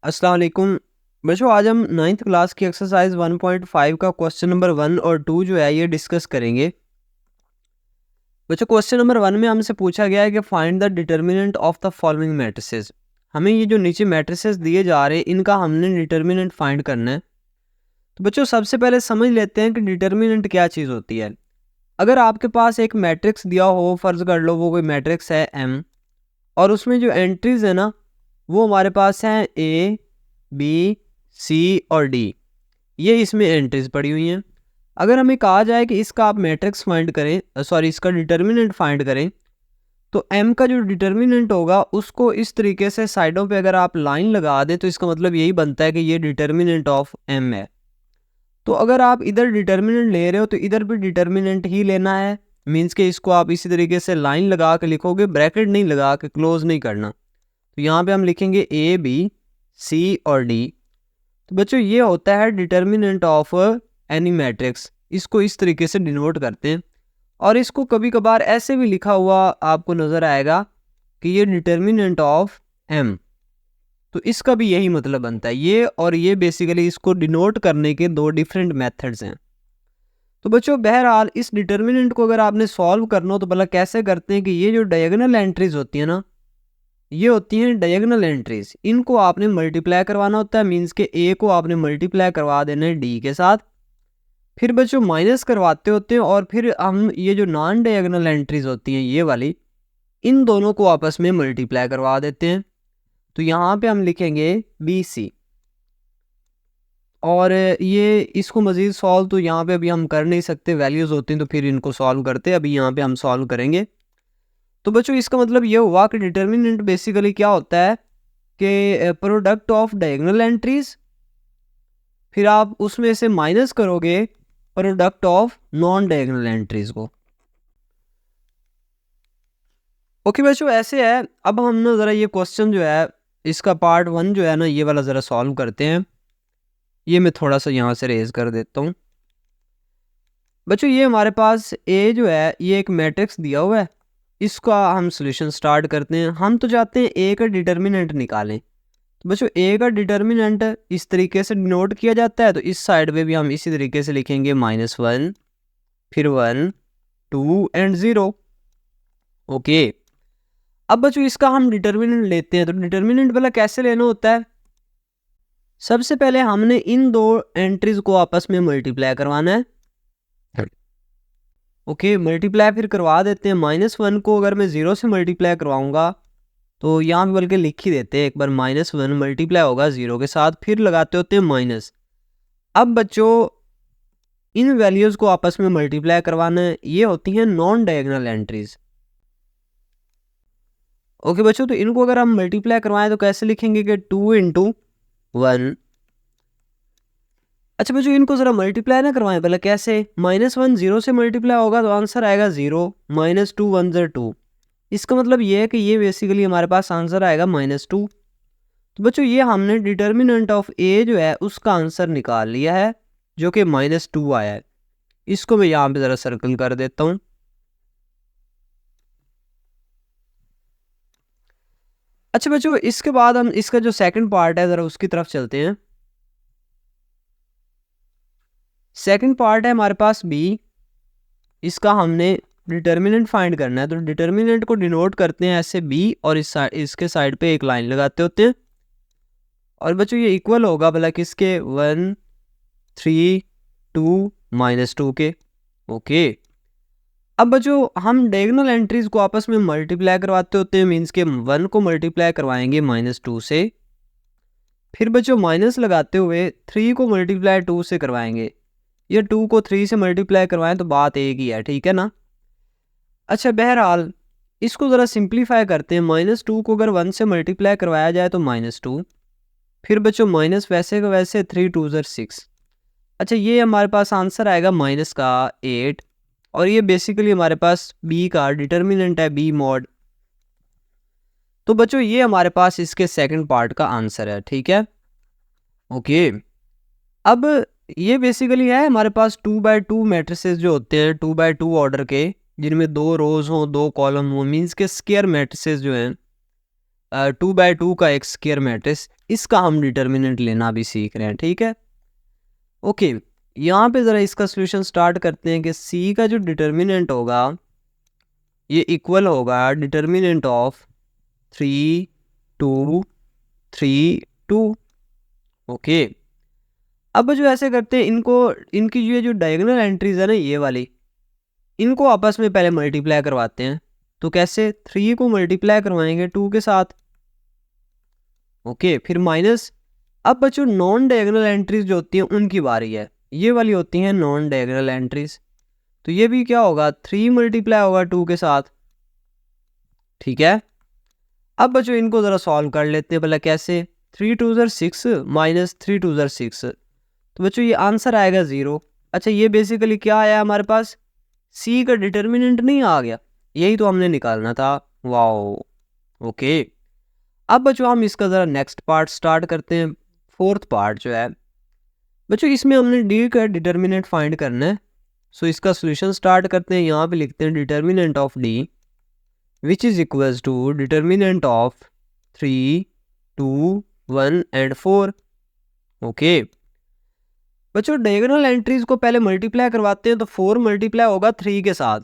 अस्सलाम वालेकुम बच्चों। आज हम नाइन्थ क्लास की एक्सरसाइज 1.5 का क्वेश्चन नंबर 1 और 2 जो है ये डिस्कस करेंगे। बच्चों क्वेश्चन नंबर 1 में हमसे पूछा गया है कि find the determinant of the following matrices. हमें ये जो नीचे मैट्रिसेस दिए जा रहे हैं इनका हमने डिटर्मिनेंट फाइंड करना है। तो बच्चों सबसे पहले समझ लेते हैं कि डिटर्मिनेंट क्या चीज़ होती है। अगर आपके पास एक मैट्रिक्स दिया हो, फ़र्ज़ कर लो वो कोई मैट्रिक्स है एम, और उसमें जो एंट्रीज़ है ना वो हमारे पास हैं ए, बी, सी और डी। ये इसमें एंट्रीज पड़ी हुई हैं। अगर हमें कहा जाए कि इसका आप मैट्रिक्स फाइंड करें, इसका डिटर्मिनेंट फाइंड करें, तो एम का जो डिटर्मिनेंट होगा उसको इस तरीके से साइडों पे अगर आप लाइन लगा दें तो इसका मतलब यही बनता है कि ये डिटर्मिनेंट ऑफ एम है। तो अगर आप इधर डिटर्मिनेंट ले रहे हो तो इधर भी डिटर्मिनेंट ही लेना है। मीन्स कि इसको आप इसी तरीके से लाइन लगा के लिखोगे, ब्रैकेट नहीं लगा के, क्लोज नहीं करना। तो यहाँ पे हम लिखेंगे ए, बी, सी और डी। तो बच्चों ये होता है डिटर्मिनेंट ऑफ एनी मैट्रिक्स। इसको इस तरीके से डिनोट करते हैं, और इसको कभी कभार ऐसे भी लिखा हुआ आपको नज़र आएगा कि ये डिटर्मिनेंट ऑफ एम। तो इसका भी यही मतलब बनता है। ये और ये बेसिकली इसको डिनोट करने के दो डिफरेंट मेथड्स हैं। तो बच्चों बहरहाल इस डिटर्मिनेंट को अगर आपने सॉल्व करना हो तो भला कैसे करते हैं कि ये जो डायगोनल एंट्रीज होती है ना, ये होती हैं डायगोनल एंट्रीज। इनको आपने मल्टीप्लाई करवाना होता है। मीन्स के ए को आपने मल्टीप्लाई करवा देना है डी के साथ, फिर बच्चों माइनस करवाते होते हैं, और फिर हम ये जो नॉन डायगोनल एंट्रीज होती हैं ये वाली, इन दोनों को आपस में मल्टीप्लाई करवा देते हैं। तो यहाँ पे हम लिखेंगे बी सी, और ये इसको मज़ीद सॉल्व तो यहाँ पे अभी हम कर नहीं सकते, वैल्यूज़ होती हैं तो फिर इनको सॉल्व करते हैं। अभी यहाँ पे हम सॉल्व करेंगे। तो बच्चों इसका मतलब ये हुआ कि डिटर्मिनेंट बेसिकली क्या होता है कि प्रोडक्ट ऑफ डायगोनल एंट्रीज, फिर आप उसमें से माइनस करोगे product of non diagonal entries को। ओके बच्चों ऐसे है। अब हम ना ज़रा ये क्वेश्चन जो है इसका पार्ट 1 जो है ना ये वाला ज़रा सॉल्व करते हैं। ये मैं थोड़ा सा यहाँ से रेज कर देता हूँ। बच्चों ये हमारे पास ए जो है ये एक मैट्रिक्स दिया हुआ है, इसका हम सोल्यूशन स्टार्ट करते हैं। हम तो चाहते हैं ए का डिटर्मिनेंट निकालें। तो बच्चों ए का डिटर्मिनेंट इस तरीके से डिनोट किया जाता है, तो इस साइड पे भी हम इसी तरीके से लिखेंगे -1, फिर 1, 2 एंड 0। ओके, अब बच्चों इसका हम डिटर्मिनेंट लेते हैं। तो डिटर्मिनेंट वाला कैसे लेना होता है, सबसे पहले हमने इन दो एंट्रीज को आपस में मल्टीप्लाई करवाना है। ओके, मल्टीप्लाई फिर करवा देते हैं। -1 को अगर मैं 0 से मल्टीप्लाई करवाऊंगा तो यहाँ पे बल्कि लिख ही देते हैं एक बार, -1 मल्टीप्लाई होगा 0 के साथ, फिर लगाते होते हैं माइनस। अब बच्चों इन वैल्यूज़ को आपस में मल्टीप्लाई करवाना है, ये होती हैं नॉन डायगोनल एंट्रीज। ओके बच्चों, तो इनको अगर हम मल्टीप्लाई करवाएं तो कैसे लिखेंगे कि 2 × 1। अच्छा बच्चों इनको ज़रा मल्टीप्लाई ना करवाएं पहले, कैसे, -1 0 से मल्टीप्लाई होगा तो आंसर आएगा 0, -2 1 ज़र 2। इसका मतलब ये है कि ये बेसिकली हमारे पास आंसर आएगा -2। तो बच्चों ये हमने डिटर्मिनेंट ऑफ ए जो है उसका आंसर निकाल लिया है जो कि -2 आया है। इसको मैं यहाँ पे ज़रा सर्कल कर देता हूँ। अच्छा बच्चों इसके बाद हम इसका जो सेकंड पार्ट है ज़रा उसकी तरफ चलते हैं। सेकंड पार्ट है हमारे पास बी, इसका हमने डिटर्मिनेंट फाइंड करना है। तो डिटर्मिनेंट को डिनोट करते हैं ऐसे बी, और इसके साइड पे एक लाइन लगाते होते हैं। और बच्चों ये इक्वल होगा भला किसके, 1, 3, 2, -2 के। ओके, अब बच्चों हम डायगोनल एंट्रीज को आपस में मल्टीप्लाई करवाते होते हैं। मीन्स के 1 को मल्टीप्लाई करवाएंगे -2 से, फिर बच्चों माइनस लगाते हुए 3 को मल्टीप्लाई 2 से करवाएंगे। ये 2 को 3 से मल्टीप्लाई करवाएं तो बात एक ही है, ठीक है ना। अच्छा बहरहाल इसको ज़रा सिंप्लीफाई करते हैं। -2 को अगर 1 से मल्टीप्लाई करवाया जाए तो -2, फिर बच्चों माइनस वैसे का वैसे, 3 2 ज़र 6। अच्छा ये हमारे पास आंसर आएगा माइनस का 8, और ये बेसिकली हमारे पास बी का डिटर्मिनेंट है, बी मॉड। तो बच्चों ये हमारे पास इसके सेकंड पार्ट का आंसर है, ठीक है। ओके, अब ये बेसिकली है हमारे पास 2x2 मैट्रिसेस जो होते हैं 2x2 ऑर्डर के, जिनमें 2 रोज हों 2 कॉलम हों, मीन्स के स्क्वायर मैट्रिसेस जो हैं 2x2 का एक स्क्वायर मैट्रिक्स, इसका हम डिटर्मिनेंट लेना भी सीख रहे हैं, ठीक है। ओके, यहाँ पे ज़रा इसका सोल्यूशन स्टार्ट करते हैं कि सी का जो डिटर्मिनेंट होगा ये इक्वल होगा डिटर्मिनेंट ऑफ 3 2 3 2। ओके, अब जो ऐसे करते हैं, इनकी जो डायगोनल एंट्रीज है ना ये वाली, इनको आपस में पहले मल्टीप्लाई करवाते हैं। तो कैसे, 3 को मल्टीप्लाई करवाएंगे 2 के साथ। ओके, फिर माइनस। अब बच्चों नॉन डायगोनल एंट्रीज जो होती हैं उनकी बारी है, ये वाली होती हैं नॉन डायगोनल एंट्रीज। तो ये भी क्या होगा, 3 मल्टीप्लाई होगा 2 के साथ, ठीक है। अब बच्चों इनको ज़रा सॉल्व कर लेते हैं भला कैसे। 3 2 6 माइनस 3 2 6, तो बच्चों ये आंसर आएगा 0। अच्छा, ये बेसिकली क्या आया हमारे पास, सी का डिटर्मिनेंट नहीं आ गया, यही तो हमने निकालना था। Wow, okay. अब बच्चों हम इसका ज़रा नेक्स्ट पार्ट स्टार्ट करते हैं, फोर्थ पार्ट जो है बच्चों, इसमें हमने डी का डिटर्मिनेंट फाइंड करना है। सो इसका सोल्यूशन स्टार्ट करते हैं। यहाँ पे लिखते हैं determinant of D which is equals to determinant of 3 2 1 and 4। Okay बच्चों, डायगोनल एंट्रीज को पहले मल्टीप्लाई करवाते हैं, तो 4 मल्टीप्लाई होगा 3 के साथ,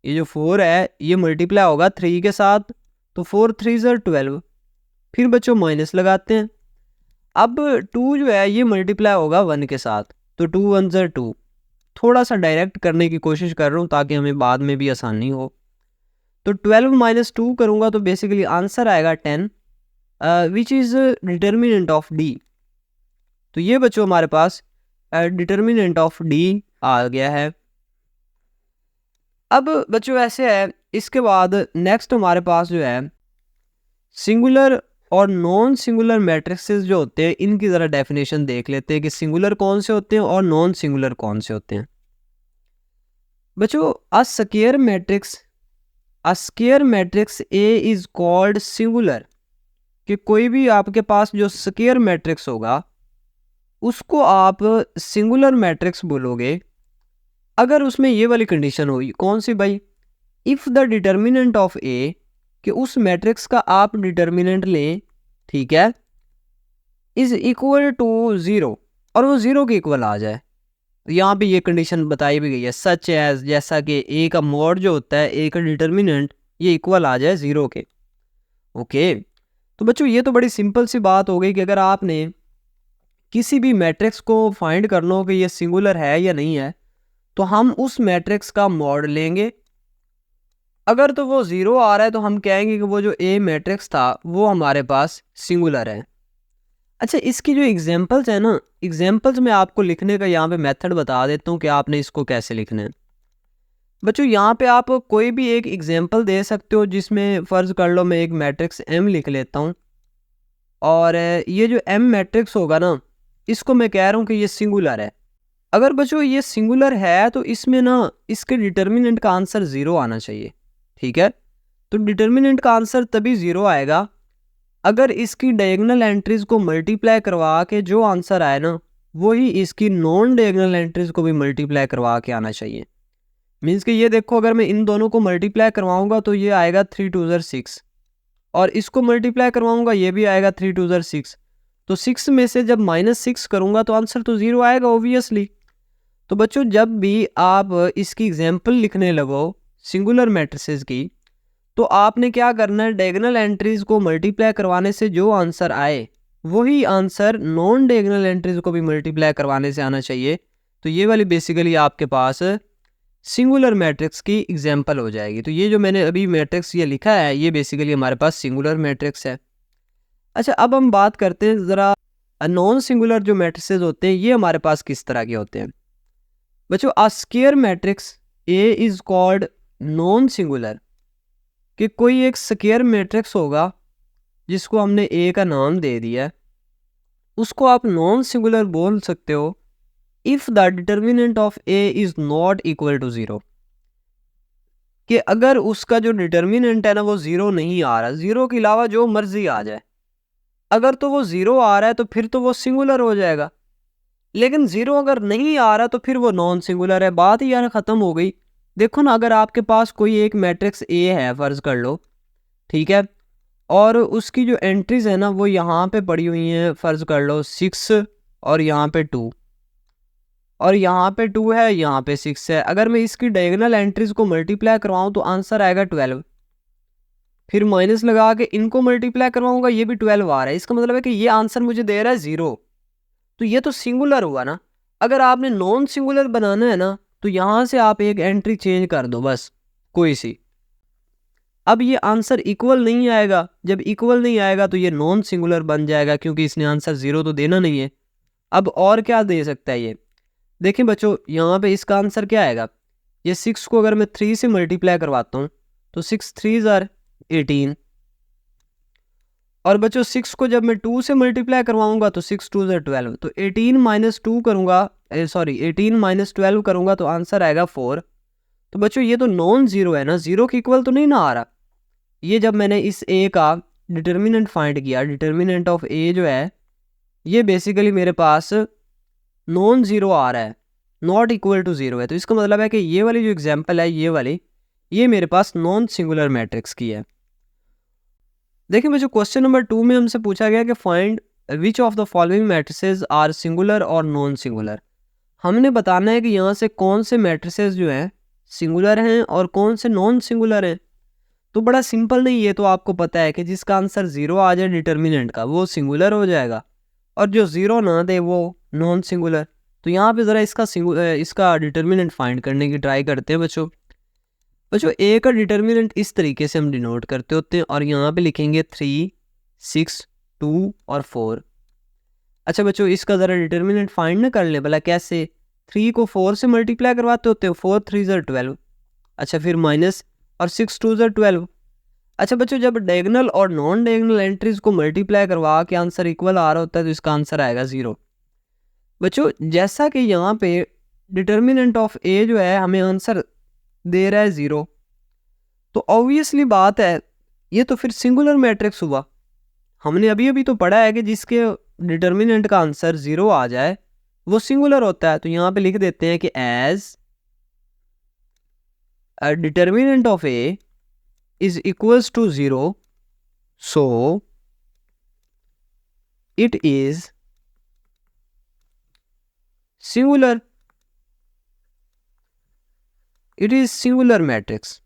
ये जो 4 है ये मल्टीप्लाई होगा 3 के साथ, तो 4 3 12। फिर बच्चों माइनस लगाते हैं। अब 2 जो है ये मल्टीप्लाई होगा 1 के साथ, तो 2 1 2। थोड़ा सा डायरेक्ट करने की कोशिश कर रहा हूँ ताकि हमें बाद में भी आसानी हो। तो 12 माइनस 2 करूँगा तो बेसिकली आंसर आएगा 10, which is determinant of D. तो ये बच्चों हमारे पास डिटर्मिनेंट ऑफ डी आ गया है। अब बच्चों ऐसे है, इसके बाद नेक्स्ट हमारे पास जो है सिंगुलर और नॉन सिंगुलर मैट्रिक्सेस जो होते हैं इनकी ज़रा डेफिनेशन देख लेते हैं कि सिंगुलर कौन से होते हैं और नॉन सिंगुलर कौन से होते हैं। बच्चों, a square matrix A is called singular, कि कोई भी आपके पास जो स्क्वायर मैट्रिक्स होगा उसको आप सिंगुलर मैट्रिक्स बोलोगे अगर उसमें ये वाली कंडीशन होगी। कौन सी भाई, इफ़ द डिटर्मिनेंट ऑफ ए, कि उस मैट्रिक्स का आप डिटर्मिनेंट लें, ठीक है, इज इक्वल टू 0, और वो 0 के इक्वल आ जाए। तो यहाँ पे ये कंडीशन बताई भी गई है, सच एज, जैसा कि ए का मॉड जो होता है, ए का डिटर्मिनेंट ये इक्वल आ जाए 0 के। ओके, तो बच्चों ये तो बड़ी सिंपल सी बात हो गई कि अगर आपने किसी भी मैट्रिक्स को फाइंड करना हो कि ये सिंगुलर है या नहीं है, तो हम उस मैट्रिक्स का मॉड लेंगे। अगर तो वो 0 आ रहा है तो हम कहेंगे कि वो जो ए मैट्रिक्स था वो हमारे पास सिंगुलर है। अच्छा, इसकी जो एग्जांपल्स है ना, एग्जांपल्स में आपको लिखने का यहाँ पे मेथड बता देता हूँ कि आपने इसको कैसे लिखना है। बच्चों, यहाँ पे आप कोई भी एक एग्जांपल दे सकते हो, जिसमें फ़र्ज़ कर लो मैं एक मैट्रिक्स M लिख लेता हूँ, और ये जो M मैट्रिक्स होगा ना, इसको मैं कह रहा हूँ कि ये सिंगुलर है। अगर बच्चों ये सिंगुलर है तो इसमें ना इसके डिटर्मिनेंट का आंसर 0 आना चाहिए, ठीक है। तो डिटर्मिनेंट का आंसर तभी 0 आएगा अगर इसकी डायगोनल एंट्रीज को मल्टीप्लाई करवा के जो आंसर आए ना वही इसकी नॉन डायगोनल एंट्रीज को भी मल्टीप्लाई करवा के आना चाहिए। मीन्स कि ये देखो, अगर मैं इन दोनों को मल्टीप्लाई करवाऊंगा तो ये आएगा 3 2 6, और इसको मल्टीप्लाई करवाऊंगा ये भी आएगा 3 2 6। तो 6 में से जब -6 करूंगा तो आंसर तो 0 आएगा ओबियसली। तो बच्चों, जब भी आप इसकी एग्जाम्पल लिखने लगो सिंगुलर मैट्रिसेस की, तो आपने क्या करना है, डायगोनल एंट्रीज को मल्टीप्लाई करवाने से जो आंसर आए वही आंसर नॉन डायगोनल एंट्रीज को भी मल्टीप्लाई करवाने से आना चाहिए। तो ये वाली बेसिकली आपके पास सिंगुलर मैट्रिक्स की एग्जांपल हो जाएगी। तो ये जो मैंने अभी मैट्रिक्स ये लिखा है ये बेसिकली हमारे पास सिंगुलर मैट्रिक्स है। अच्छा, अब हम बात करते हैं ज़रा नॉन सिंगुलर जो मैट्रिसेस होते हैं ये हमारे पास किस तरह के होते हैं। बच्चों, a square matrix A is called non singular, कि कोई एक स्क्वायर मैट्रिक्स होगा जिसको हमने ए का नाम दे दिया है, उसको आप नॉन सिंगुलर बोल सकते हो if the determinant of A is not equal to 0, कि अगर उसका जो डिटर्मिनेंट है ना वो 0 नहीं आ रहा, 0 के अलावा जो मर्जी आ जाए, अगर तो वो 0 आ रहा है तो फिर तो वो सिंगुलर हो जाएगा, लेकिन 0 अगर नहीं आ रहा तो फिर वो नॉन सिंगुलर है। बात ही यार ख़त्म हो गई। देखो ना, अगर आपके पास कोई एक मैट्रिक्स ए है फ़र्ज़ कर लो, ठीक है, और उसकी जो एंट्रीज है ना वो यहाँ पे पड़ी हुई हैं, फ़र्ज़ कर लो 6 और यहाँ पे 2 और यहाँ पे 2 है, यहाँ पे 6 है। अगर मैं इसकी डायगोनल एंट्रीज को मल्टीप्लाई करवाऊँ तो आंसर आएगा 12। फिर माइनस लगा के इनको मल्टीप्लाई करवाऊंगा, ये भी 12 आ रहा है। इसका मतलब है कि ये आंसर मुझे दे रहा है 0। तो ये तो सिंगुलर हुआ ना। अगर आपने नॉन सिंगुलर बनाना है ना तो यहाँ से आप एक एंट्री चेंज कर दो बस, कोई सी। अब ये आंसर इक्वल नहीं आएगा, जब इक्वल नहीं आएगा तो ये नॉन सिंगुलर बन जाएगा, क्योंकि इसने आंसर 0 तो देना नहीं है। अब और क्या दे सकता है ये, देखिए बच्चों यहाँ पे इसका आंसर क्या आएगा। ये 6 को अगर मैं 3 से मल्टीप्लाई करवाता हूँ तो 6 3 आर 18, और बच्चों 6 को जब मैं 2 से मल्टीप्लाई करवाऊंगा तो 6 2 ज़र 12, तो 18 माइनस 2 करूंगा, 18 माइनस 12 करूंगा तो आंसर आएगा 4। तो बच्चों ये तो नॉन जीरो है ना, जीरो के इक्वल तो नहीं ना आ रहा। ये जब मैंने इस ए का डिटर्मिनेंट फाइंड किया, डिटर्मिनेंट ऑफ ए जो है ये बेसिकली मेरे पास नॉन जीरो आ रहा है, नॉट इक्वल टू जीरो है। तो इसका मतलब है कि ये वाली जो एग्जांपल है ये वाली, ये मेरे पास नॉन सिंगुलर मैट्रिक्स की है। देखिए बच्चों क्वेश्चन नंबर 2 में हमसे पूछा गया कि find which of the following matrices are singular और नॉन सिंगुलर। हमने बताना है कि यहाँ से कौन से मैट्रिसेस जो हैं सिंगुलर हैं और कौन से नॉन सिंगुलर हैं। तो बड़ा सिंपल नहीं, ये तो आपको पता है कि जिसका आंसर 0 आ जाए डिटर्मिनेंट का वो सिंगुलर हो जाएगा, और जो 0 ना दे वो नॉन सिंगुलर। तो यहाँ पे ज़रा इसका डिटर्मिनेंट फाइंड करने की ट्राई करते हैं बच्चों। ए का डिटर्मिनेंट इस तरीके से हम डिनोट करते होते हैं, और यहाँ पे लिखेंगे 3 6 2 और 4। अच्छा बच्चों इसका ज़रा डिटर्मिनेंट फाइंड ना कर ले भला कैसे। 3 को 4 से मल्टीप्लाई करवाते होते हो, 4 3 ज़र 12। अच्छा फिर माइनस और 6 2 ज़र 12। अच्छा बच्चों जब डायगोनल और नॉन डायगोनल एंट्रीज को मल्टीप्लाई करवा के आंसर इक्वल आ रहा होता है तो इसका आंसर आएगा 0। बच्चों जैसा कि यहाँ पे डिटर्मिनेंट ऑफ ए जो है हमें आंसर दे रहा है 0, तो ऑब्वियसली बात है ये तो फिर सिंगुलर मैट्रिक्स हुआ। हमने अभी अभी तो पढ़ा है कि जिसके डिटर्मिनेंट का आंसर 0 आ जाए वो सिंगुलर होता है। तो यहाँ पे लिख देते हैं कि as a determinant of A is equals to 0, so it is singular. It is singular matrix.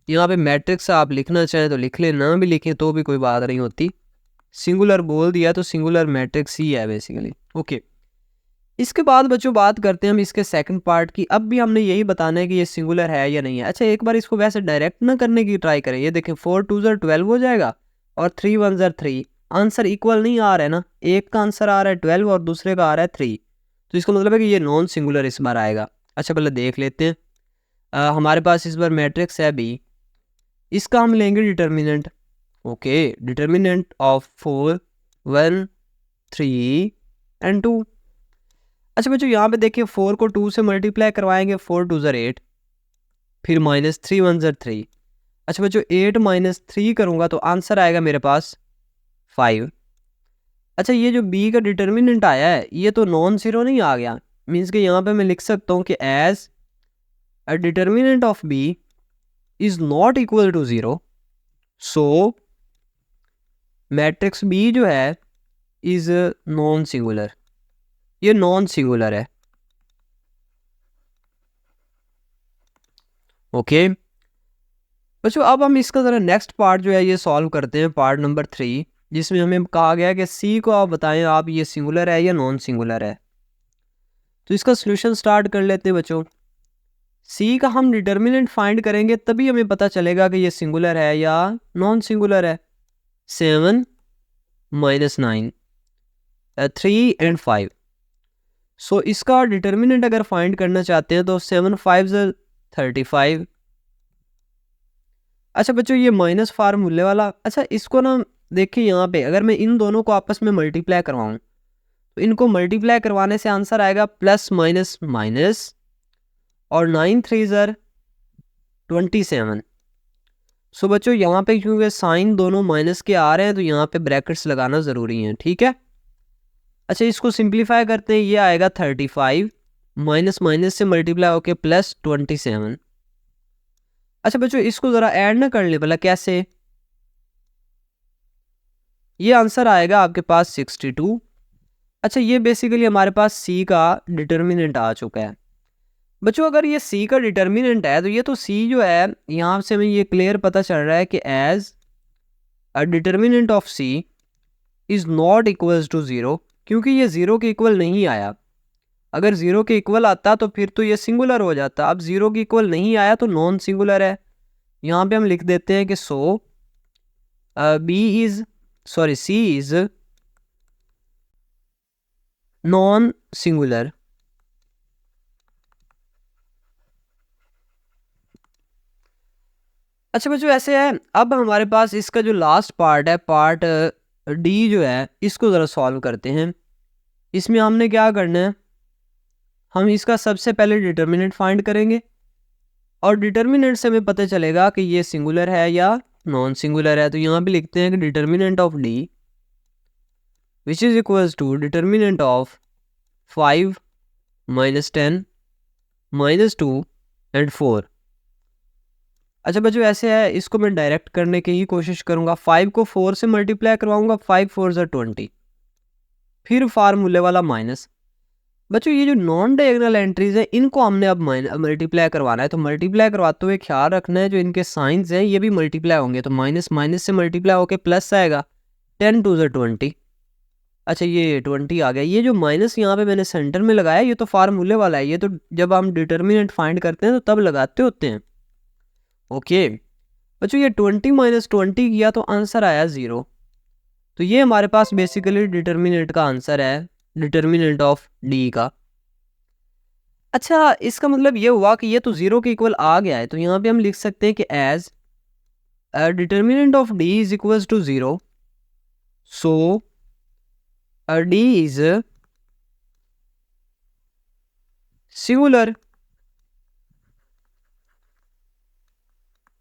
यहाँ पे मैट्रिक्स आप लिखना चाहें तो लिख लें, ना भी लिखें तो भी कोई बात नहीं होती। सिंगुलर बोल दिया तो सिंगुलर मैट्रिक्स ही है बेसिकली। ओके इसके बाद बच्चों बात करते हैं हम इसके सेकंड पार्ट की। अब भी हमने यही बताना है कि ये सिंगुलर है या नहीं है। अच्छा एक बार इसको वैसे डायरेक्ट ना करने की ट्राई करें। ये देखें 4 2 ज़र 12 हो जाएगा और 3 1 ज़र 3। आंसर इक्वल नहीं आ रहा है ना, एक का आंसर आ रहा है 12 और दूसरे का आ रहा है 3। तो इसका मतलब है कि ये नॉन सिंगुलर इस बार आएगा। अच्छा पहले देख लेते हैं। हमारे पास इस बार मैट्रिक्स है बी, इसका हम लेंगे determinant. Okay determinant of 4 1 3 and 2। अच्छा बच्चों यहाँ पे देखिए 4 को 2 से मल्टीप्लाई करवाएंगे, 4 2 ज़र 8, फिर माइनस 3 1 ज़र 3। अच्छा बच्चों 8 माइनस 3 करूँगा तो आंसर आएगा मेरे पास 5। अच्छा ये जो b का डिटर्मिनेंट आया है ये तो नॉन जीरो नहीं आ गया, मीन्स कि यहाँ पे मैं लिख सकता हूँ कि as a determinant of b is not equal to 0, so matrix b जो है इज नॉन सिंगुलर। ये नॉन सिंगुलर है। ओके बच्चों अब हम इसका ज़रा नेक्स्ट पार्ट जो है ये सॉल्व करते हैं, पार्ट नंबर 3, जिसमें हमें कहा गया कि सी को आप बताएं आप ये सिंगुलर है या नॉन सिंगुलर है। तो इसका सोल्यूशन स्टार्ट कर लेते हैं बच्चों। सी का हम डिटर्मिनेंट फाइंड करेंगे तभी हमें पता चलेगा कि ये सिंगुलर है या नॉन सिंगुलर है। 7 माइनस 9 3 एंड 5। सो इसका डिटर्मिनेंट अगर फाइंड करना चाहते हैं तो 7 5 35। अच्छा बच्चों ये माइनस फार्मूले वाला, अच्छा इसको ना देखिए यहाँ पे अगर मैं इन दोनों को आपस में मल्टीप्लाई करवाऊँ तो इनको मल्टीप्लाई करवाने से आंसर आएगा प्लस माइनस माइनस और 9 3 ज़र 27। सो बच्चों यहाँ पे क्योंकि साइन दोनों माइनस के आ रहे हैं तो यहाँ पे ब्रैकेट्स लगाना ज़रूरी है, ठीक है। अच्छा इसको सिंप्लीफाई करते हैं, ये आएगा 35 माइनस माइनस से मल्टीप्लाई होके प्लस 27। अच्छा बच्चों इसको ज़रा ऐड ना कर ले भला कैसे। ये आंसर आएगा आपके पास 62। अच्छा, ये बेसिकली हमारे पास सी का डिटर्मिनेंट आ चुका है। बच्चों अगर ये सी का डिटर्मिनेंट है तो ये तो सी जो है यहाँ से हमें ये क्लियर पता चल रहा है कि as a determinant of C is not equals to zero, क्योंकि ये ज़ीरो के इक्वल नहीं आया। अगर ज़ीरो के इक्वल आता तो फिर तो ये सिंगुलर हो जाता। अब ज़ीरो के इक्वल नहीं आया तो नॉन सिंगुलर है। यहाँ पे हम लिख देते हैं कि सी इज़ नॉन सिंगुलर। अच्छा बच्चों ऐसे है, अब हमारे पास इसका जो लास्ट पार्ट है, पार्ट डी जो है, इसको ज़रा सॉल्व करते हैं। इसमें हमने क्या करना है, हम इसका सबसे पहले डिटर्मिनेंट फाइंड करेंगे और डिटर्मिनेंट से हमें पता चलेगा कि ये सिंगुलर है या नॉन सिंगुलर है। तो यहाँ पे लिखते हैं कि determinant of D which is equals to determinant of 5 - 10 - 2 and 4। अच्छा बच्चों ऐसे है, इसको मैं डायरेक्ट करने की ही कोशिश करूँगा। 5 को 4 से मल्टीप्लाई करवाऊँगा, 5 4 ज़ा 20, फिर फार्मूले वाला माइनस। बच्चों ये जो नॉन डायगोनल एंट्रीज है इनको हमने अब मल्टीप्लाई करवाना है। तो मल्टीप्लाई करवाते हुए ख्याल रखना है जो इनके साइंस हैं ये भी मल्टीप्लाई होंगे। तो माइनस माइनस से मल्टीप्लाई होकर प्लस आएगा, 10 2 ज़ा 20। अच्छा ये 20 आ गया। ये जो माइनस यहाँ पे मैंने सेंटर में लगाया ये तो फार्मूले वाला है, ये तो जब हम डिटर्मिनेंट फाइंड करते हैं तो तब लगाते होते हैं। ओके बच्चों ये 20 - 20 किया तो आंसर आया 0। तो ये हमारे पास बेसिकली डिटर्मिनेंट का आंसर है, डिटर्मिनेंट ऑफ डी का। अच्छा इसका मतलब ये हुआ कि ये तो 0 के इक्वल आ गया है। तो यहाँ पे हम लिख सकते हैं कि as determinant of D is equals to 0, so D is singular.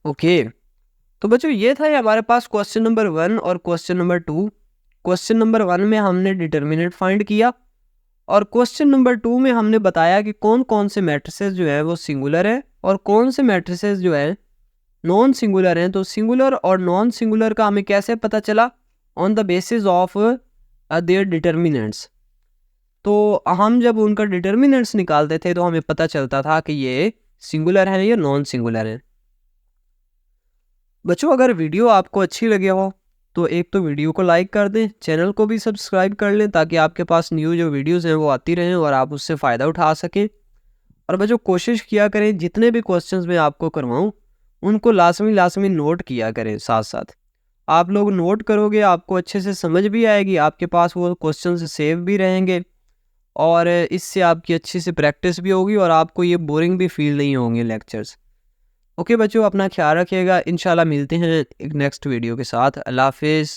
Okay तो बच्चों ये था ये हमारे पास क्वेश्चन नंबर 1 और क्वेश्चन नंबर 2। क्वेश्चन नंबर 1 में हमने डिटर्मिनेंट फाइंड किया और क्वेश्चन नंबर 2 में हमने बताया कि कौन कौन से मैट्रिसेस जो है वो सिंगुलर है और कौन से मैट्रिसेस जो है नॉन सिंगुलर हैं। तो सिंगुलर और नॉन सिंगुलर का हमें कैसे पता चला, on the basis of their determinants. तो हम जब उनका डिटर्मिनेंट्स निकालते थे तो हमें पता चलता था कि ये सिंगुलर है या नॉन सिंगुलर है। बच्चों अगर वीडियो आपको अच्छी लगी हो तो एक तो वीडियो को लाइक कर दें, चैनल को भी सब्सक्राइब कर लें ताकि आपके पास न्यू जो वीडियोस हैं वो आती रहें और आप उससे फ़ायदा उठा सकें। और बच्चों कोशिश किया करें जितने भी क्वेश्चंस मैं आपको करवाऊँ उनको लाजमी नोट किया करें। साथ साथ आप लोग नोट करोगे आपको अच्छे से समझ भी आएगी, आपके पास वो क्वेश्चन सेव भी रहेंगे और इससे आपकी अच्छी से प्रैक्टिस भी होगी और आपको ये बोरिंग भी फील नहीं होंगे लेक्चर्स। ओके बच्चों अपना ख्याल रखिएगा, इंशाल्लाह मिलते हैं एक नेक्स्ट वीडियो के साथ। अल्लाह हाफिज़।